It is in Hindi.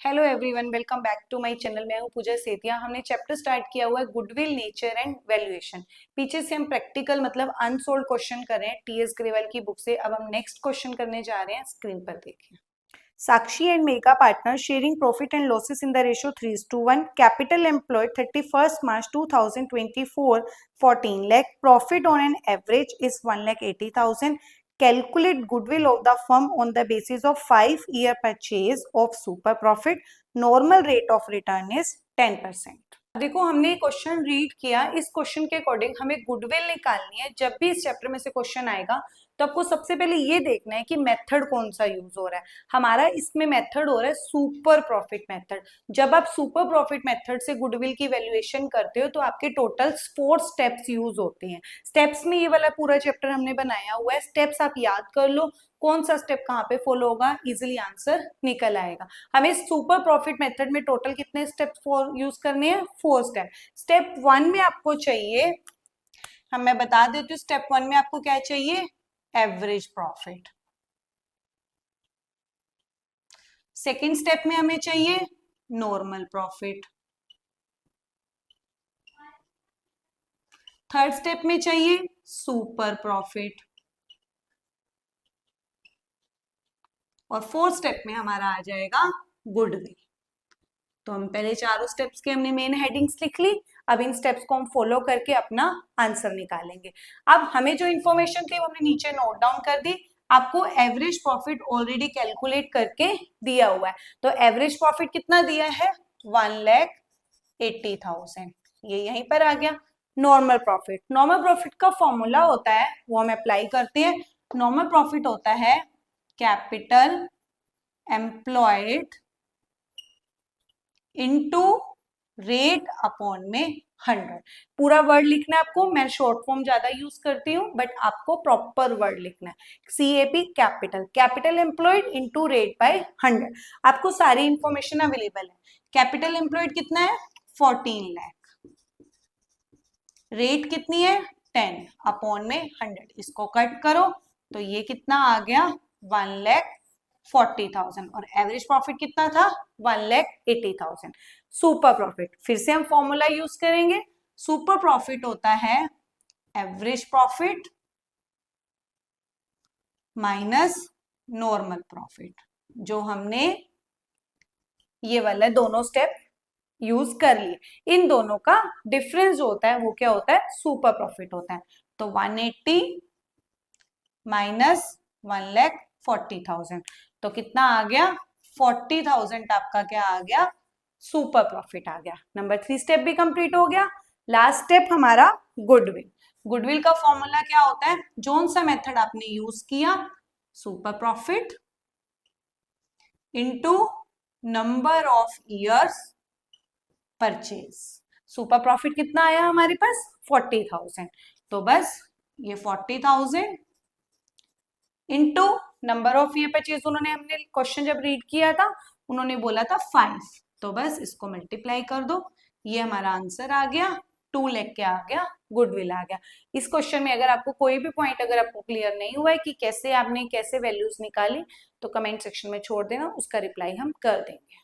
Hello everyone, welcome back to my channel. मैं हूं पूजा सेतिया। हमने चैप्टर स्टार्ट किया हुआ है गुडविल, नेचर एंड वैल्यूएशन। पीछे से हम प्रैक्टिकल मतलब अनसोल्ड क्वेश्चन कर रहे हैं टीएस ग्रेवाल की बुक से। अब हम नेक्स्ट क्वेश्चन करने जा रहे हैं, स्क्रीन पर देखिए। Sakshi and Megha partners sharing profit and losses in the ratio 3:1. Capital employed 31st March 2024 14 lakh. Profit on an average is 1,80,000. Calculate goodwill of the firm on the basis of 5-year purchase of super profit. Normal rate of return is 10%. देखो, हमने क्वेश्चन रीड किया। इस क्वेश्चन के अकॉर्डिंग हमें गुडविल निकालनी है। जब भी इस चैप्टर में से क्वेश्चन आएगा तो आपको सबसे पहले ये देखना है कि मेथड कौन सा यूज हो रहा है। हमारा इसमें मेथड हो रहा है सुपर प्रॉफिट मेथड। जब आप सुपर प्रॉफिट मेथड से गुडविल की वैल्यूएशन करते हो तो आपके टोटल 4 स्टेप्स यूज होते हैं। स्टेप्स में ये वाला पूरा चैप्टर हमने बनाया हुआ है। स्टेप्स आप याद कर लो, कौन सा स्टेप कहाँ पे फॉलो होगा, इजिली आंसर निकल आएगा। हमें सुपर प्रॉफिट मेथड में टोटल कितने स्टेप्स यूज करने हैं? 4 स्टेप। स्टेप 1 में आपको चाहिए, मैं बता देती हूँ, स्टेप 1 में आपको क्या चाहिए? Average profit. सेकेंड स्टेप में हमें चाहिए नॉर्मल प्रॉफिट। थर्ड स्टेप में चाहिए सुपर प्रॉफिट। और फोर्थ स्टेप में हमारा आ जाएगा गुडविल। तो हम पहले चारों स्टेप्स के हमने मेन हेडिंग्स लिख ली। अब इन स्टेप्स को हम फॉलो करके अपना आंसर निकालेंगे। अब हमें जो इन्फॉर्मेशन थी वो हमने नीचे नोट डाउन कर दी। आपको एवरेज प्रॉफिट ऑलरेडी कैलकुलेट करके दिया हुआ है। तो एवरेज प्रॉफिट कितना दिया है? 1,80,000। ये यहीं पर आ गया। नॉर्मल प्रॉफिट, नॉर्मल प्रॉफिट का फॉर्मूला होता है, वो हम अप्लाई करते हैं। नॉर्मल प्रॉफिट होता है capital employed into rate upon में 100। पूरा वर्ड लिखना है आपको। मैं शॉर्ट फॉर्म ज्यादा यूज करती हूँ, बट आपको प्रॉपर वर्ड लिखना है। CAP, capital employed into rate by 100। आपको सारी इंफॉर्मेशन अवेलेबल है। कैपिटल एम्प्लॉयड कितना है? 14 लाख। रेट कितनी है? 10 अपॉन में 100। इसको कट करो तो ये कितना आ गया? 1,40,000। और एवरेज प्रॉफिट कितना था? 1,80,000। सुपर प्रॉफिट, फिर से हम फॉर्मूला यूज करेंगे। सुपर प्रॉफिट होता है average profit minus normal profit. जो हमने ये वाला दोनों स्टेप यूज कर लिए, इन दोनों का डिफरेंस जो होता है वो क्या होता है? सुपर प्रॉफिट होता है। तो 180 माइनस 1,40,000, तो कितना आ गया? 40,000 आपका क्या आ गया? सुपर प्रॉफिट आ गया। नंबर 3 स्टेप भी कंप्लीट हो गया। लास्ट स्टेप हमारा गुडविल। गुडविल का फॉर्मूला क्या होता है? जोन सा मेथड आपने यूज किया, super profit into number of years purchase. Super profit कितना आया हमारे पास? 40,000। तो बस ये 40,000 into number of year purchase, उन्होंने हमने क्वेश्चन जब रीड किया था उन्होंने बोला था 5। तो बस इसको मल्टीप्लाई कर दो, ये हमारा आंसर आ गया। 2 लाख क्या आ गया? गुडविल आ गया। इस क्वेश्चन में अगर आपको कोई भी पॉइंट अगर आपको क्लियर नहीं हुआ है कि कैसे आपने कैसे वैल्यूज निकाली, तो कमेंट सेक्शन में छोड़ देना, उसका रिप्लाई हम कर देंगे।